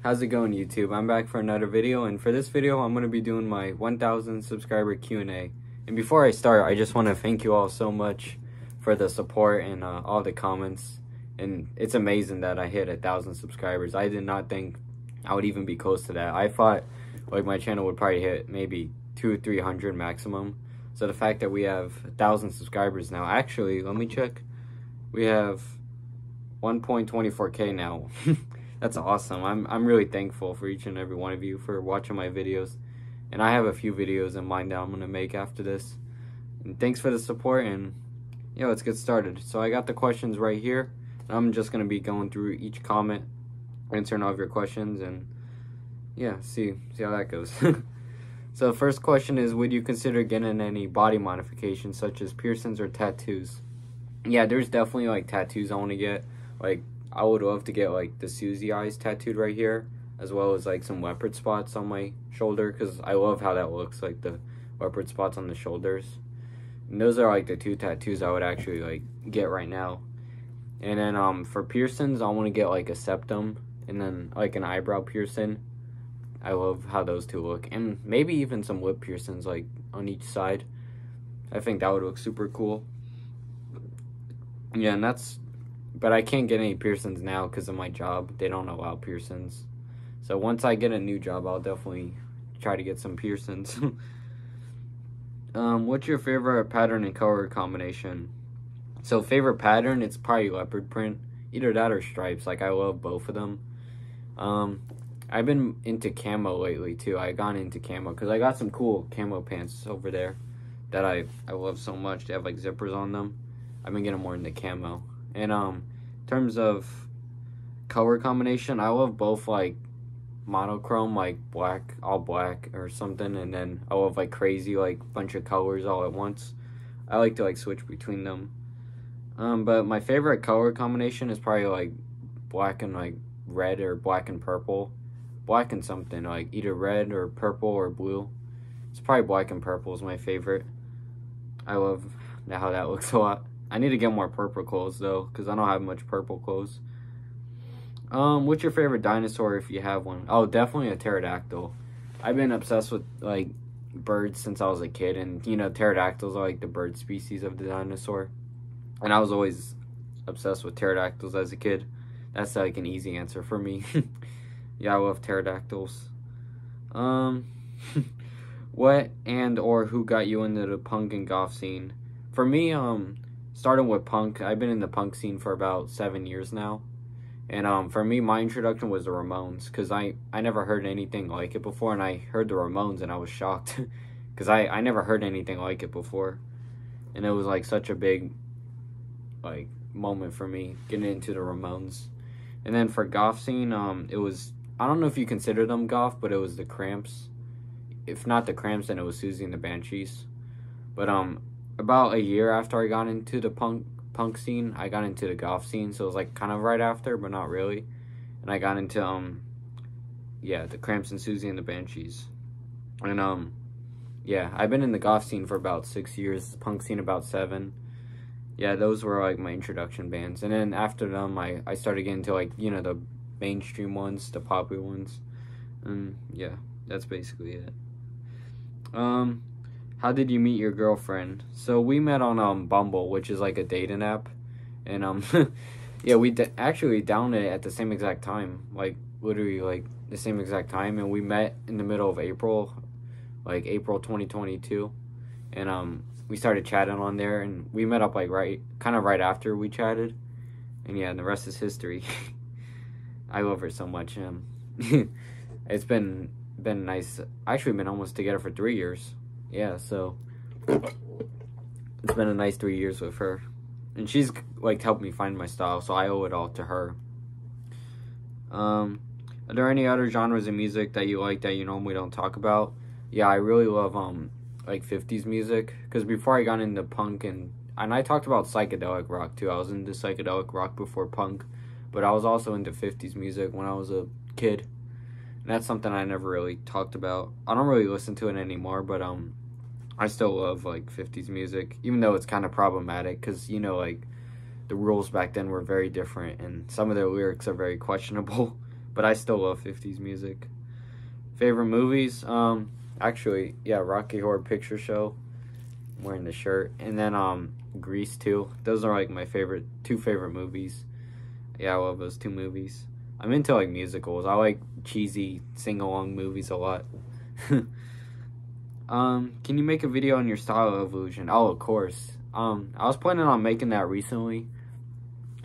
How's it going, YouTube? I'm back for another video, and for this video I'm going to be doing my 1000 subscriber Q&A. And before I start, I just want to thank you all so much for the support and all the comments. And it's amazing that I hit 1,000 subscribers. I did not think I would even be close to that. I thought like my channel would probably hit maybe 200 or 300 maximum. So the fact that we have 1,000 subscribers now, actually, let me check. We have 1.24K now. That's awesome. I'm really thankful for each and every one of you for watching my videos. And I have a few videos in mind that I'm going to make after this. And thanks for the support, and yeah, let's get started. So I got the questions right here. I'm just going to be going through each comment, answering all of your questions, and yeah, see how that goes. So the first question is, would you consider getting any body modifications such as piercings or tattoos? Yeah, there's definitely like tattoos I want to get. Like, I would love to get like the Susie eyes tattooed right here, as well as like some leopard spots on my shoulder, because I love how that looks, like the leopard spots on the shoulders. And those are like the two tattoos I would actually like get right now. And then for piercings, I want to get like a septum and then like an eyebrow piercing. I love how those two look, and maybe even some lip piercings like on each side. I think that would look super cool. Yeah, and that's, but I can't get any piercings now because of my job. They don't allow piercings. So once I get a new job, I'll definitely try to get some piercings. What's your favorite pattern and color combination? So favorite pattern, it's probably leopard print. Either that or stripes. Like, I love both of them. I've been into camo lately too. I got into camo because I got some cool camo pants over there that I love so much. They have like zippers on them. I've been getting more into camo. And in terms of color combination, I love both like monochrome, like black, all black or something, and then I love like crazy, like bunch of colors all at once. I like to like switch between them. But my favorite color combination is probably like black and like red, or black and purple. Black and something, like either red or purple or blue. It's probably black and purple is my favorite. I love how that looks a lot. I need to get more purple clothes though, because I don't have much purple clothes. What's your favorite dinosaur if you have one? Oh, definitely a pterodactyl. I've been obsessed with like birds since I was a kid, and you know, pterodactyls are like the bird species of the dinosaur. And I was always obsessed with pterodactyls as a kid. That's like an easy answer for me. Yeah, I love pterodactyls. What and or who got you into the punk and goth scene? For me, starting with punk, I've been in the punk scene for about 7 years now. And for me, my introduction was the Ramones, because I never heard anything like it before, and I heard the Ramones and I was shocked, because I never heard anything like it before. And it was like such a big like moment for me getting into the Ramones. And then for goth scene, it was, I don't know if you consider them goth, but it was the Cramps. If not the Cramps, then it was Susie and the Banshees. But about a year after I got into the punk scene, I got into the goth scene, so it was like kind of right after, but not really. And I got into yeah, the Cramps and Susie and the Banshees. And yeah, I've been in the goth scene for about 6 years, punk scene about 7. Yeah, those were like my introduction bands. And then after them, I started getting to like, you know, the mainstream ones, the popular ones. And yeah, that's basically it. How did you meet your girlfriend? So we met on Bumble, which is like a dating app. And yeah, we actually downloaded it at the same exact time, like literally like the same exact time. And we met in the middle of April, like April 2022. And we started chatting on there, and we met up like kind of right after we chatted. And yeah, and the rest is history. I love her so much. It's been nice. Actually been almost together for 3 years. Yeah, so it's been a nice 3 years with her, and she's like helped me find my style, so I owe it all to her. Are there any other genres of music that you like that you normally don't talk about? Yeah, I really love like 50s music, because before I got into punk, and I talked about psychedelic rock too. I was into psychedelic rock before punk, but I was also into 50s music when I was a kid. And that's something I never really talked about. I don't really listen to it anymore, but I still love like 50s music, even though it's kind of problematic, because you know, like the rules back then were very different, and some of their lyrics are very questionable. but I still love 50s music. Favorite movies? Actually, yeah, Rocky Horror Picture Show. I'm wearing the shirt. And then, Grease, too. Those are, like, my two favorite movies. Yeah, I love those two movies. I'm into, like, musicals. I like cheesy sing-along movies a lot. Can you make a video on your style evolution? Oh, of course. I was planning on making that recently.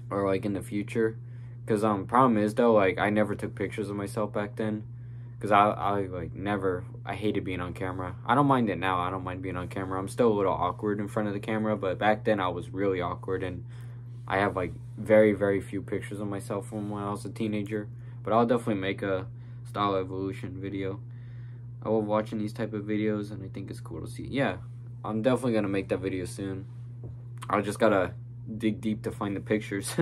Or, like, in the future. Because, problem is, though, like, I never took pictures of myself back then. Because I hated being on camera. I don't mind it now. I don't mind being on camera. I'm still a little awkward in front of the camera, but back then I was really awkward, and I have, like, very, very few pictures of myself from when I was a teenager. But I'll definitely make a style evolution video. I love watching these type of videos, and I think it's cool to see. Yeah, I'm definitely going to make that video soon. I just got to dig deep to find the pictures.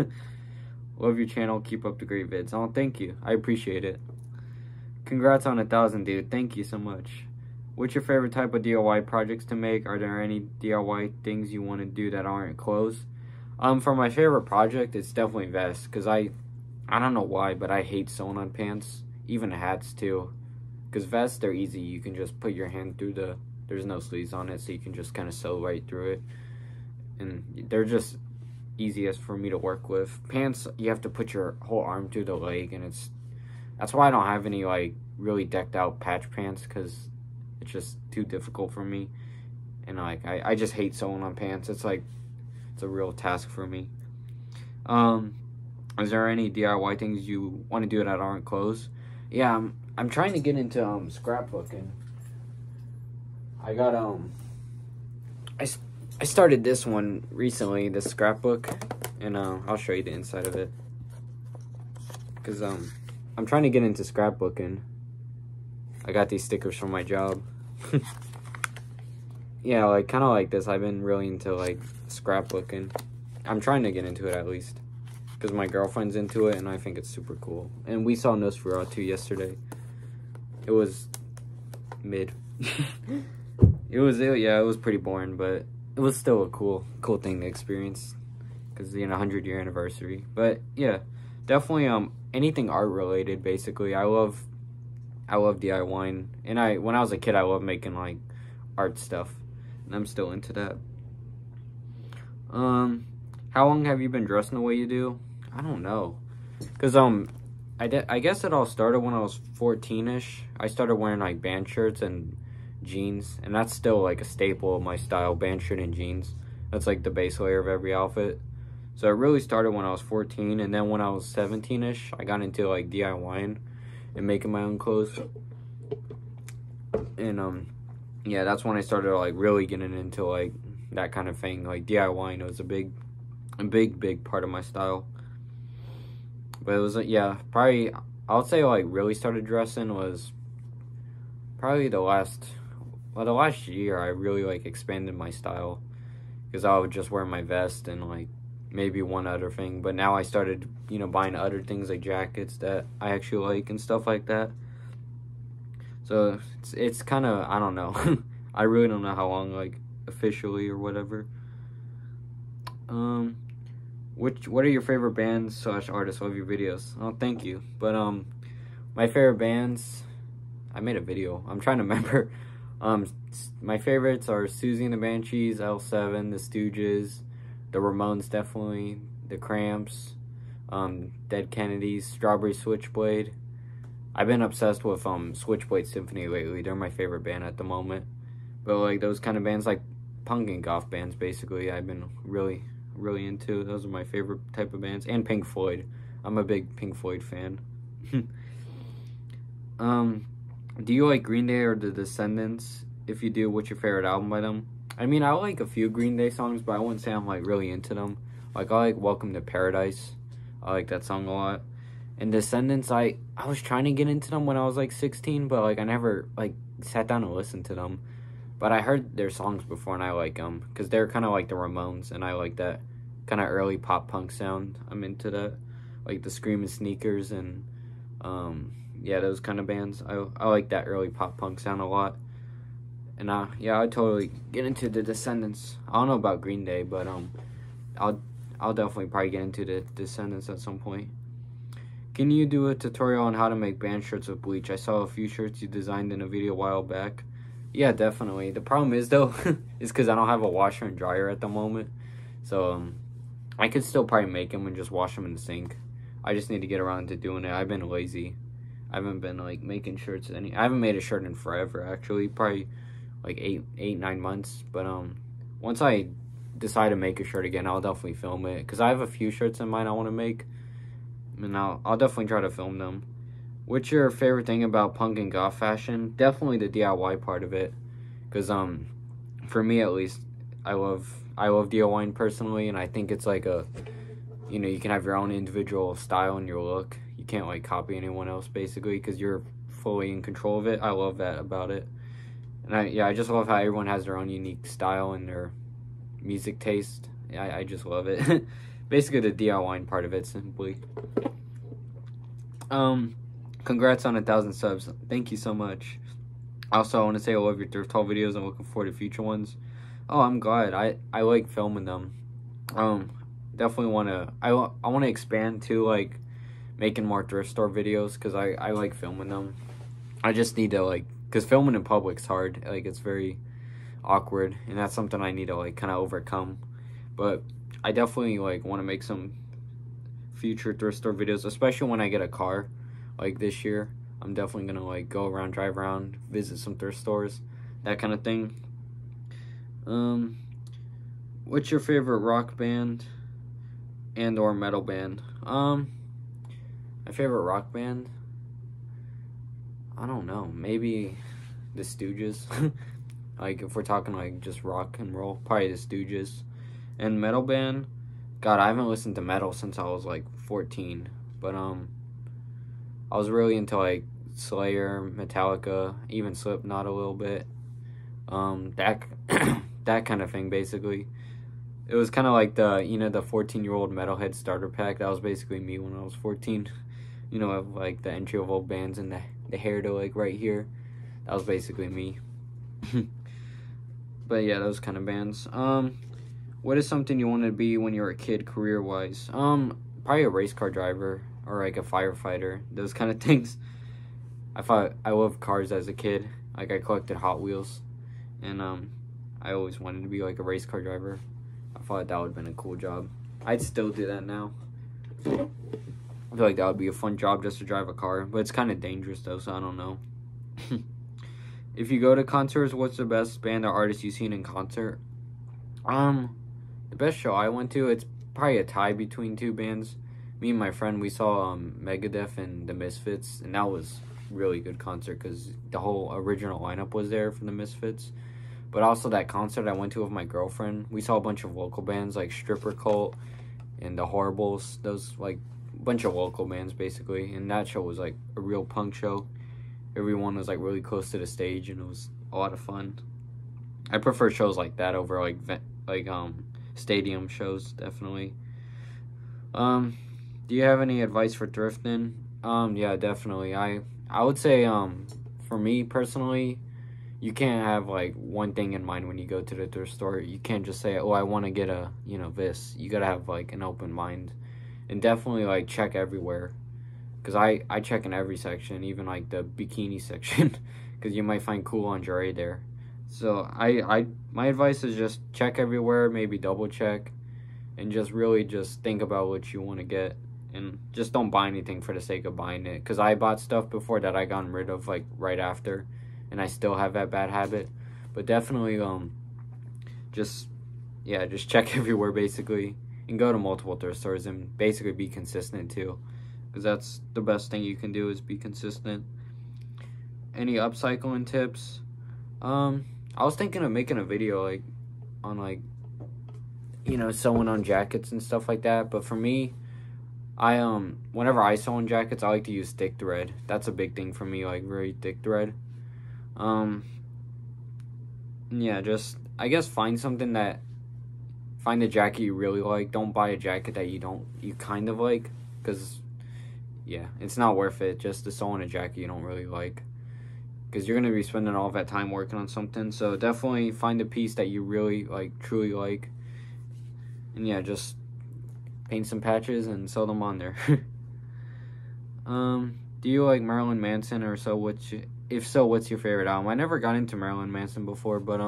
Love your channel. Keep up the great vids. Oh, thank you. I appreciate it. Congrats on 1,000, dude. Thank you so much. What's your favorite type of DIY projects to make? Are there any DIY things you want to do that aren't clothes? For my favorite project, it's definitely vests. Because I don't know why, but I hate sewing on pants. Even hats, too. Because vests, they're easy. You can just put your hand through there's no sleeves on it, so you can just kind of sew right through it. And they're just easiest for me to work with. Pants, you have to put your whole arm through the leg, and that's why I don't have any, like, really decked out patch pants, because it's just too difficult for me. And, like, I just hate sewing on pants. It's, like, it's a real task for me. Is there any DIY things you want to do that aren't clothes? Yeah, I'm trying to get into, scrapbooking. I got, I started this one recently, this scrapbook, and, I'll show you the inside of it. Because, I'm trying to get into scrapbooking. I got these stickers from my job. Yeah, like, kind of like this. I've been really into, like, scrapbooking. I'm trying to get into it, at least. Because my girlfriend's into it, and I think it's super cool. And we saw Nosferatu yesterday. It was mid. It was pretty boring, but it was still a cool thing to experience. Because, 100-year anniversary. But, yeah, definitely, anything art-related, basically. I love DIYing. And when I was a kid, I loved making, like, art stuff. And I'm still into that. How long have you been dressing the way you do? I don't know. Because, I guess it all started when I was 14-ish. I started wearing, like, band shirts and jeans. And that's still, like, a staple of my style, band shirt and jeans. That's, like, the base layer of every outfit. So it really started when I was 14, and then when I was 17-ish, I got into, like, DIYing and making my own clothes. And, yeah, that's when I started, like, really getting into, like, that kind of thing. Like, DIYing was a big part of my style. But it was, yeah, probably, I would say, like, really started dressing was probably the last year I really, like, expanded my style. Because I would just wear my vest and, like, maybe one other thing. But now I started, buying other things like jackets that I actually like and stuff like that. So it's kind of, I don't know. I really don't know how long, like, officially or whatever. What are your favorite bands / artists? Love your videos. Oh, thank you. But my favorite bands, I made a video. I'm trying to remember. My favorites are Susie and the Banshees, L7, The Stooges, The Ramones, definitely, The Cramps, Dead Kennedys, Strawberry Switchblade. I've been obsessed with Switchblade Symphony lately. They're my favorite band at the moment. But, like, those kind of bands, like punk and goth bands, basically, I've been really into. Those are my favorite type of bands. And Pink Floyd. I'm a big Pink Floyd fan. Do you like Green Day or The Descendants? If you do, what's your favorite album by them? I mean, I like a few Green Day songs, but I wouldn't say I'm, like, really into them. Like, I like Welcome to Paradise. I like that song a lot. And Descendants, I was trying to get into them when I was, like, 16, but, like, I never, like, sat down and listened to them. But I heard their songs before, and I like them. Because they're kind of like the Ramones, and I like that kind of early pop-punk sound. I'm into that. Like the Screaming Sneakers and, yeah, those kind of bands. I like that early pop-punk sound a lot. And, yeah, I'd totally get into the Descendants. I don't know about Green Day, but, I'll definitely probably get into the Descendants at some point. Can you do a tutorial on how to make band shirts with bleach? I saw a few shirts you designed in a video a while back. Yeah, definitely. The problem is, though, is because I don't have a washer and dryer at the moment. So, I could still probably make them and just wash them in the sink. I just need to get around to doing it. I've been lazy. I haven't been, like, making shirts. I haven't made a shirt in forever, actually. Probably, like, 9 months. But, once I decide to make a shirt again, I'll definitely film it. Because I have a few shirts in mind I want to make. And I'll definitely try to film them. What's your favorite thing about punk and goth fashion? Definitely the DIY part of it. Because, for me at least, I love DIYing personally. And I think it's like you know, you can have your own individual style and your look. You can't, like, copy anyone else, basically, because you're fully in control of it. I love that about it. And I just love how everyone has their own unique style and their music taste. I just love it. Basically, the DIY part of it, simply. Congrats on 1,000 subs. Thank you so much. Also, I want to say I love your thrift haul videos. I'm looking forward to future ones. Oh, I'm glad. I like filming them. Definitely want to. I want to expand to, like, making more thrift store videos, because I like filming them. I just need to, like, because filming in public's hard. Like, it's very awkward, and that's something I need to, like, kind of overcome. But I definitely, like, want to make some future thrift store videos, especially when I get a car, like this year. I'm definitely gonna, like, go around, drive around, visit some thrift stores, that kind of thing. What's your favorite rock band and or metal band? My favorite rock band, I don't know, maybe the Stooges. Like, if we're talking, like, just rock and roll, probably the Stooges. And metal band, God, I haven't listened to metal since I was, like, 14. But, I was really into, like, Slayer, Metallica, even Slipknot a little bit. That kind of thing, basically. It was kind of like the 14-year-old metalhead starter pack. That was basically me when I was 14. You know, like, the entry-level bands and the hair to, like, right here. That was basically me. But, yeah, those kind of bands. What is something you wanted to be when you were a kid, career-wise? Probably a race car driver or, like, a firefighter. Those kind of things. I loved cars as a kid. Like, I collected Hot Wheels. And, I always wanted to be, like, a race car driver. I thought that would have been a cool job. I'd still do that now. I feel like that would be a fun job, just to drive a car. But it's kind of dangerous, though, so I don't know. If you go to concerts, what's the best band or artist you've seen in concert? The best show I went to, it's probably a tie between two bands. Me and my friend, we saw Megadeth and the Misfits, and that was really good concert because the whole original lineup was there for the Misfits. But also that concert I went to with my girlfriend, we saw a bunch of local bands like Stripper Cult and the Horribles. Those, like, bunch of local bands, basically. And that show was, like, a real punk show. Everyone was, like, really close to the stage, and it was a lot of fun. I prefer shows like that over, like stadium shows, definitely. Do you have any advice for thrifting? Yeah, definitely. I would say, for me personally, you can't have, like, one thing in mind when you go to the thrift store. You can't just say, oh, I want to get this. You gotta have, like, an open mind. And definitely, like, check everywhere. Because I check in every section, even, like, the bikini section. Because you might find cool lingerie there. So, my advice is just check everywhere, maybe double check. And just really just think about what you want to get. And just don't buy anything for the sake of buying it. Because I bought stuff before that I gotten rid of, like, right after. And I still have that bad habit. But definitely, just check everywhere, basically. And go to multiple thrift stores and basically be consistent, too. Because that's the best thing you can do, is be consistent. Any upcycling tips? I was thinking of making a video, like, on, like, sewing on jackets and stuff like that. But for me, whenever I sew on jackets, I like to use thick thread. That's a big thing for me, like, very thick thread. Yeah, just, I guess, find a jacket you really like. Don't buy a jacket that you kind of like, because, yeah, it's not worth it just to sew on a jacket you don't really like, because you're going to be spending all that time working on something. So definitely find a piece that you really, like, truly like, and yeah, just paint some patches and sew them on there. Do you like Marilyn Manson, or so? If so, what's your favorite album? I never got into Marilyn Manson before, but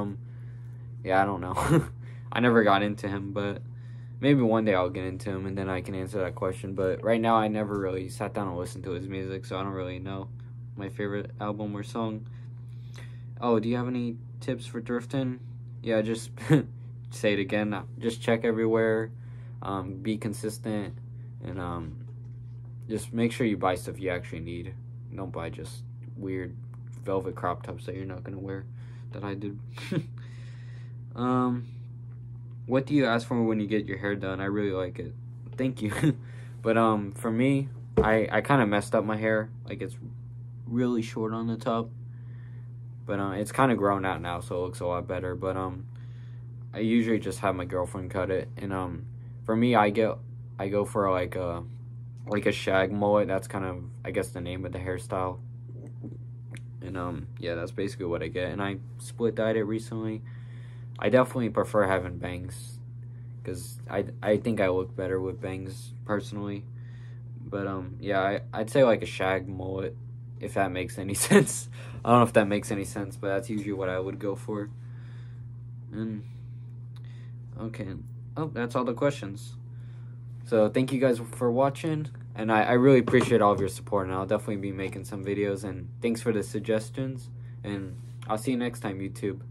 yeah, I don't know. I never got into him, but maybe one day I'll get into him, and then I can answer that question. But right now, I never really sat down and listened to his music, so I don't really know my favorite album or song. Oh, do you have any tips for drifting? Yeah, just say it again. Just check everywhere. Be consistent, and just make sure you buy stuff you actually need. Don't buy just weird velvet crop tops that you're not gonna wear, that I did. What do you ask for when you get your hair done? I really like it. Thank you. But for me, I kind of messed up my hair. Like, it's really short on the top, but it's kind of grown out now, so it looks a lot better. But I usually just have my girlfriend cut it, and for me, I go for like a shag mullet. That's kind of, I guess, the name of the hairstyle. And yeah, that's basically what I get. And I split dyed it recently. I definitely prefer having bangs, because I think I look better with bangs personally. But yeah, I'd say like a shag mullet, if that makes any sense. I don't know if that makes any sense, but that's usually what I would go for. And okay, oh, that's all the questions. So thank you guys for watching, and I really appreciate all of your support, and I'll definitely be making some videos, and thanks for the suggestions, and I'll see you next time, YouTube.